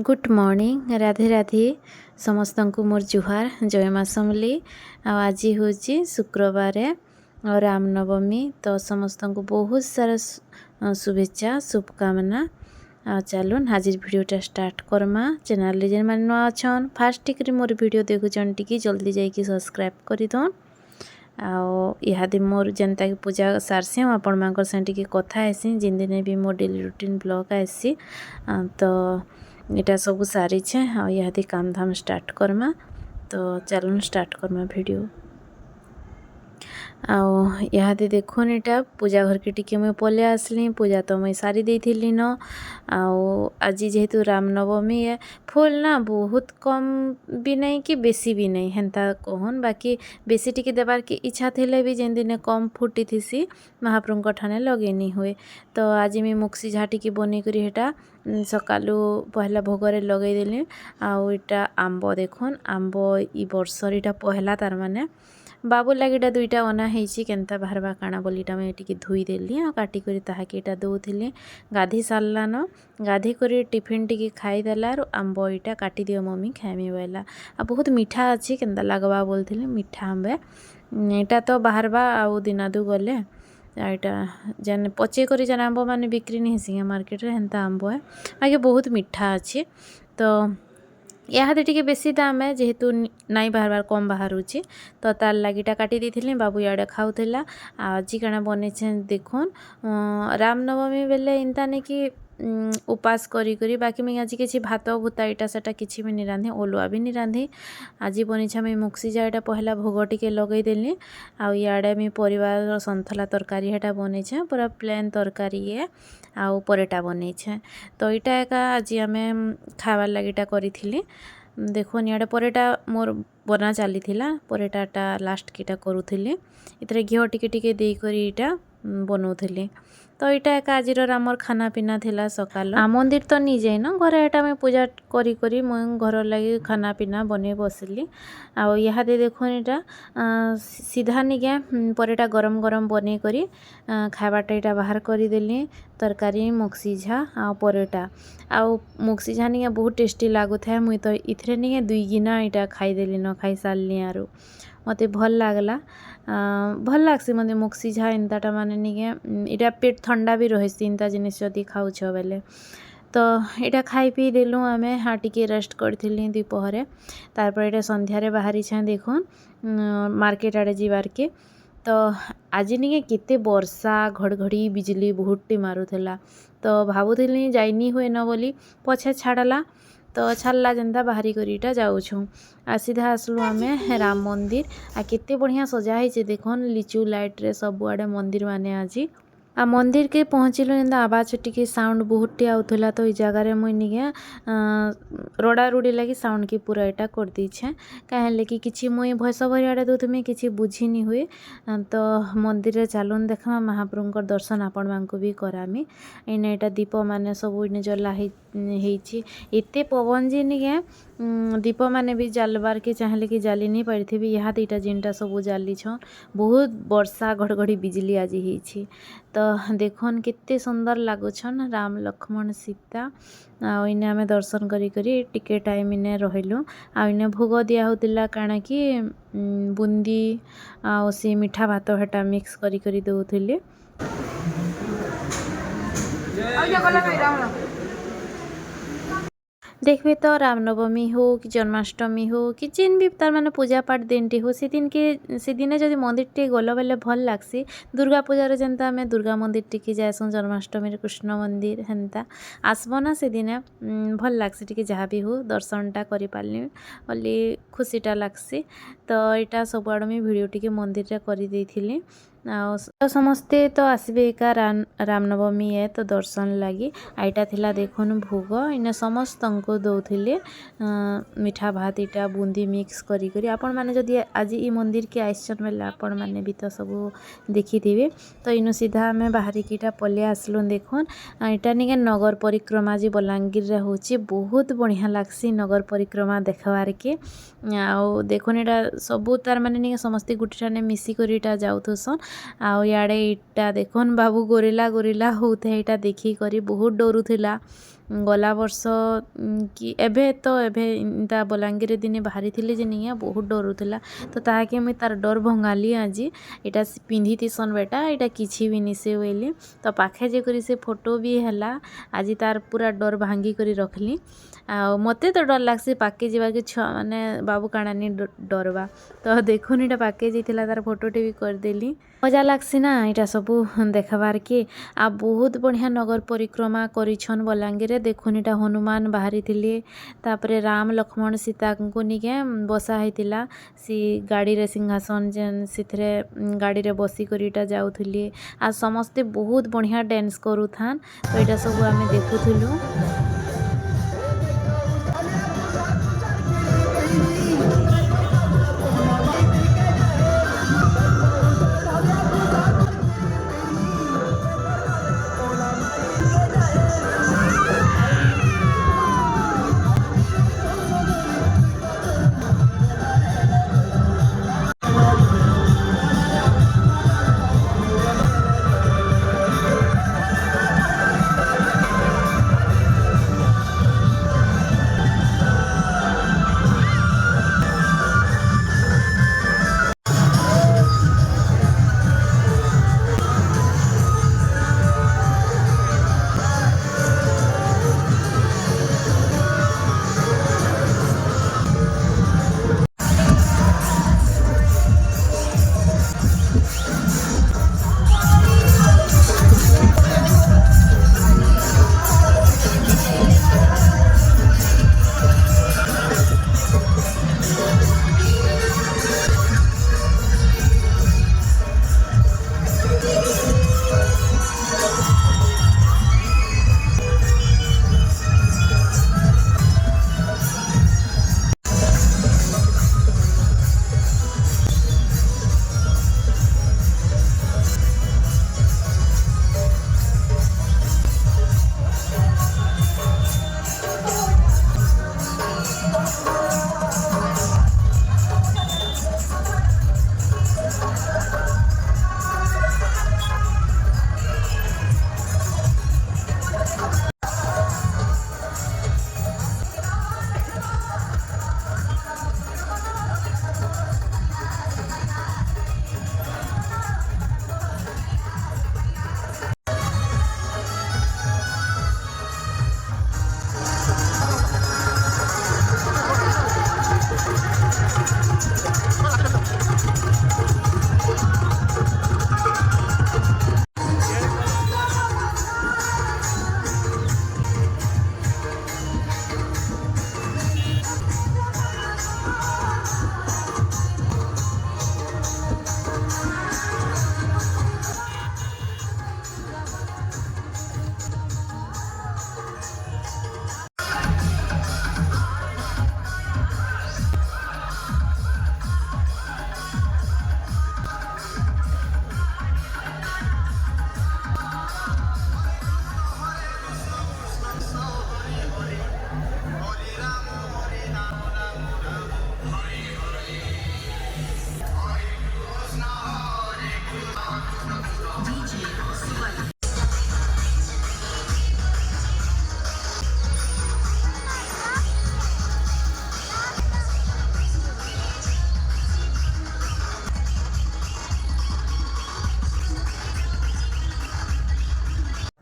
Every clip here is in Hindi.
गुड मॉर्निंग राधे राधे समस्त को मोर जुहार जय माँ समली। आज हूँ शुक्रवार और रामनवमी तो समस्त को बहुत सारा शुभेच्छा शुभकामना। चलून हाजिर वीडियोटा स्टार्ट करमा। चैनल जेन मान नुआ अछन फास्ट टिक मोर वीडियो देखुचन टिकी जल्दी जाइए सब्सक्राइब करदन। आदि मोर जनता की पूजा सारसी आपण मानकर से टिके कथा आसी जिन दिन भी मोर डेली रूटीन ब्लॉग आसी तो इटा सब सारी आदि काम धाम स्टार्ट करमा। तो चलन स्टार्ट करमा वीडियो। आदि देखुन इटा पूजा घर के टिके मुझे पले आसली पूजा तो मुझे सारी देती न। आज जेहेतु रामनवमी है फूल ना बहुत कम भी नहीं कि बेसी भी नहीं हेन्ता कहन बाकी बेसी टिके देवार की इच्छा थे भी जेन दिन कम फुटी थी महाप्रभु ठाने लगेनी हुए। तो आज मैं मुक्सी झाटी की बनी करी हेटा सकालू पहला भोगरे लगेदेली। आटा आंब देखुन आंब इ वर्षर इटा पहला तार माने बाबू लगे दुईटा अना होती केन्ता बाहरवा काଣା बोलीटा मैं टी धोईदेली आ काटिक ताकि इटा दौली गाधी सारान गाधी कर टिफिन टी खाईदेला आंब इटा काटी दियो मम्मी खाएमी बोला आ बहुत मीठा अच्छी केन्ता लगवा बोलती मीठा आंबे यहाँ तो बाहरवा आउ दिनादू गले यहाँ जेन पचे कर जेन आंब मैंने बिक्री नहीं सी मार्केट हेन्ता आंब है आगे बहुत मीठा अच्छे। तो यहाँ टे बेसी दाम है जेहेतु नाई बाहर बार कम बाहर तो तार लगिटा काटी देती बाबू इे खाऊला। आज काଣା बने देखुन रामनवमी बेले इनता नहीं कि उपास करी करी बाकी मैं आज किसी भात भूता इटा सेटा किसी भी नहीं रांधे ओलुआ भी नहीं रांधे। आज बनी मैं मुक्सी जा इटा पहला भोग टिके लगेदेली आड़े मैं परिवार सन्तला तरकारी हेटा बने पूरा प्लेन तरकारी है आउ परेटा बने तो इटा एका आज आम खावार लगिटा करी देखुन इे परेटा मोर बना चली परेटाटा लास्ट कीटा करूली इतरे घी टिके टिके देकर इटा बनौली। तो यहाँ एक आज आमर खाना पीना थिला सकाल आ मंदिर तो नहीं जाए न घर एटा मैं पूजा करी करी मुझे घर लगे खाना पीना बने बसिली। यहाँ देखुन यहाँ सीधा निके परेटा गरम गरम बने करी खावाटा यहाँ बाहर करदेली तरकारी मुक्सी झा आ परेटा आउ मुक्सी झा निके बहुत टेस्टी लगू था मुई तो इथरे निके दुई गिना यहाँ खाईदेली न खाई सारे आरो मत भल लगला भल लग्सी मत मुक्सी झा इनता माने निके इटा पेट ठंडा भी रही इनता जिनिस जदि खाऊछ बेले। तो यहाँ खाई पी देलु आम हाँ टिके रेस्ट करी दुपहरे तारपर इटा संध्यारे बाहरी देखुन मार्केट आड़े जीवार के। तो आज निके केते वर्षा घड़घड़ी बिजली बहुत टी मारुला तो भावुली जाइनी हुए न बोली पछे छाड़ला तो छाड़ला जनता बाहरी करीटा जाऊँ आ सीधा आसलु आम राम मंदिर आ केते बढ़िया सजा है देखुन लिचु लाइट रे सब आड़े मंदिर माने आज आ मंदिर के पहुँचलु एंता आवाज टी साउंड बहुत टी आउला तो ये जगार मुझे निके रड़ा रुड़ी लगी साउंड की पूरा यहाँ कर दीछे कहें कि किसी मुई भयस भरिया दूथमी किसी बुझी नहीं हुए। तो मंदिर रे चलुन देखा महाप्रभु दर्शन आपण मानक भी करामी इन यहाँ दीप मान सब इन जला एत पवन जी निके दीप माने भी जालबार के चाहले कि जाली नहीं पारी थी यहाँ इटा जिनटा सब जाली बहुत वर्षा घड़घड़ी बिजली आज ही। तो देखुन केते सुंदर लगुन राम लक्ष्मण सीता आने आम दर्शन करी करी टिके टाइम इने रहिलु आने भोग दिया होतिला काना कि बुंदी आ सी मीठा भात हेटा मिक्स करी करी दउथिले। देखबे तो रामनवमी हो कि जन्माष्टमी हो कि जिन भी तार माने पूजा पाठ दिन टी हो से दिने जदि मंदिर टे गल बेले भल लागसी। दुर्गा पूजार जनता आम दुर्गा मंदिर टिके जाएसुँ जन्माष्टमी कृष्ण मंदिर हेन्ता आसब ना से दिने भल लागसी टिके जहाँ भी हो दर्शनटा करि पारली बोली खुशीटा लागसी। तो यहाँ सब आड़ मुझे वीडियो टिके मंदिर रे करि देइथिली तो समस्ते तो आसबे एका रामनवमी है तो दर्शन लगी आईटा थिला देखुन भोग इन समस्त को दौले मीठा भात इटा बूंदी मिक्स करी करी आपण माने जदि आज ई मंदिर के आइसन बेले आपण माने भी तो सब देखी थे। तो इनु सीधा आम बाहरी कीटा पले आसलु देखुन इटा निके नगर परिक्रमा जी बलांगीर रे होची बहुत बढ़िया लागसी नगर परिक्रमा देखवार के आउ देखुन इटा सब तार माने निके समस्ते गुटेठाने मिसी करी इटा जाउथसन आड़े इटा देखुन बाबू गोरिला गोरिला होते इटा देखी करी बहुत डरुला गला वर्ष कि एबे तो एबे इंता बलांगीर दिने बाहरी थिले जे निया बहुत डरुला तो ताके मुई तार डर भंगाली आज इटा पिंधि तीसन बेटा इटा किछि भी निसे वेली तो पाखे जे करी से फोटो भी हैला आज तार पूरा डर भांगी करी रखली आ मते तो डर लागसी पाके जीवा के छुआ माने बाबू काणानी डरवा तो देखुन इटा पाके जाइथिला तार फोटोटे भी कर देली मजा लागसी ना इटा सबू देखबार के आ बहुत बढ़िया नगर परिक्रमा करिछन बलांगीर देखुन इटा हनुमान बाहरी थिले तापरे राम लक्ष्मण सीता को निके बसा हैतिला सी गाड़ी रे सिंहासन जेन सिथरे गाड़ी रे बसी करी इटा जाउथली आ समस्ते बहुत बढ़िया डांस करूथान तो इटा सब आमे देखुथुलु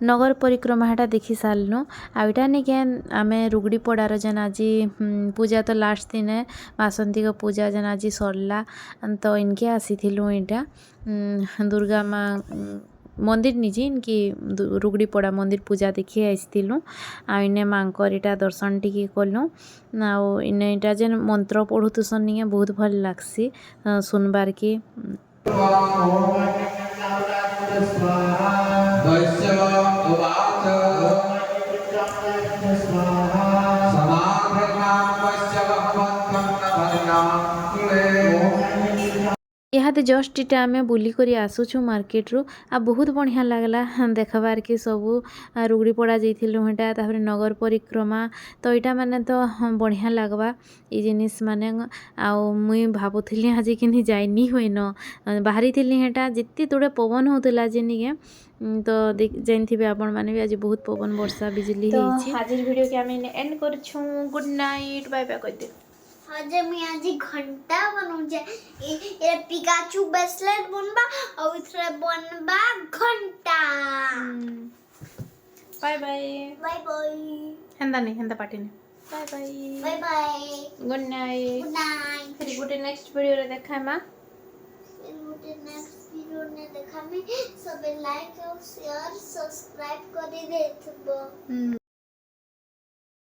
नगर परिक्रमाटा देखी सारनु आईटा निके आमे रुगड़ी पड़ार जेन आज पूजा तो लास्ट दिन बासंती का पूजा जेन आज सरला तो इनके आसीथिलु इटा दुर्गा माँ मंदिर निजे इनकी रुगड़ी पड़ा मंदिर पूजा देखी आसीथिलु आ इने मांकर इटा दर्शन टिके कलु आ इने इटा जेन मंत्र पढ़ुतुसन निके बहुत भल लागसी सुनबार के इहादे जस्ट इटा आमे बुली करी आसुछु मार्केट रू आ बहुत बढ़िया लागला देखबार के सबू रुगड़ी पड़ा जाइथिलु हेटा तापर नगर परिक्रमा तो इटा माने तो बढ़िया लागबा ई जिनिस माने आ मुई भाबुथिली आज कि जाइनी होइनो बाहरी थिली हेटा जित्ती तुड़े पवन होतला जे निके तो जानथिबे आपण माने भी आज बहुत पवन वर्षा बिजली तो होईछि। आज वीडियो के आम एंड करछू। गुड नाइट, बाय बाय कहते। आज मैं आज घंटा बनौजे ये पिकाचू ब्रेसलेट बनबा और इथरे बनबा घंटा। Bye bye. Bye bye. हेंदा नहीं, हेंदा पार्टी नहीं। Bye bye. Bye bye. Good night. Good night. फिर गुड नेक्स्ट वीडियो रे देखा मा। फिर मुझे नेक्स्ट वीडियो ने देखा में सब लाइक और शेयर सब्सक्राइब कर देथबो।